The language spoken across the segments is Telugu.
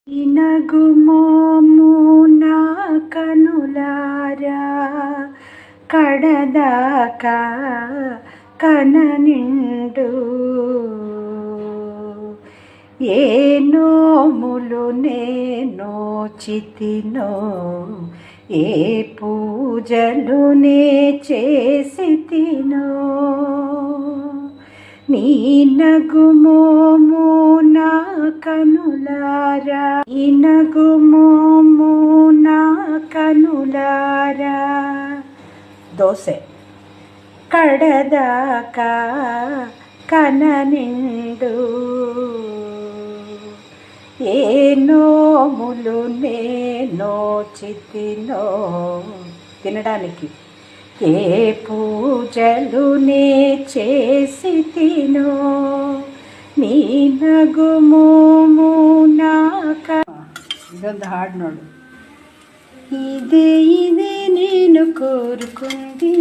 ఇనగుమోము నా కనులారా కడదాకా కననిండు ఏ నోములు నేను చితినో ఏ పూజలు నే చేసి తినో నీ నగుమోము నా కనులారా ఈ నగుమోము నా కనులారా దోసె కడదాకా కననిండు ఏ నోములు నేను చితినో తినడానికి ఏ పూజలు నే చేసి తినో నీ నగుమోము నాక ಇದೊಂದು ಹಾಡು ನೋಡು. ఇదే నేను కోరుకుంది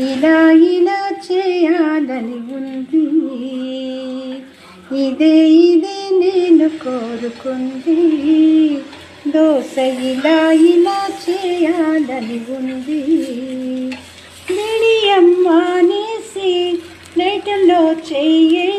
ఇలా చేయాలని ఉంది ఇదే నేను కోరుకుంది దోస ఇలా చేయాలని ఉంది బిడియమ్మ అనేసి నైట్లో చెయ్యే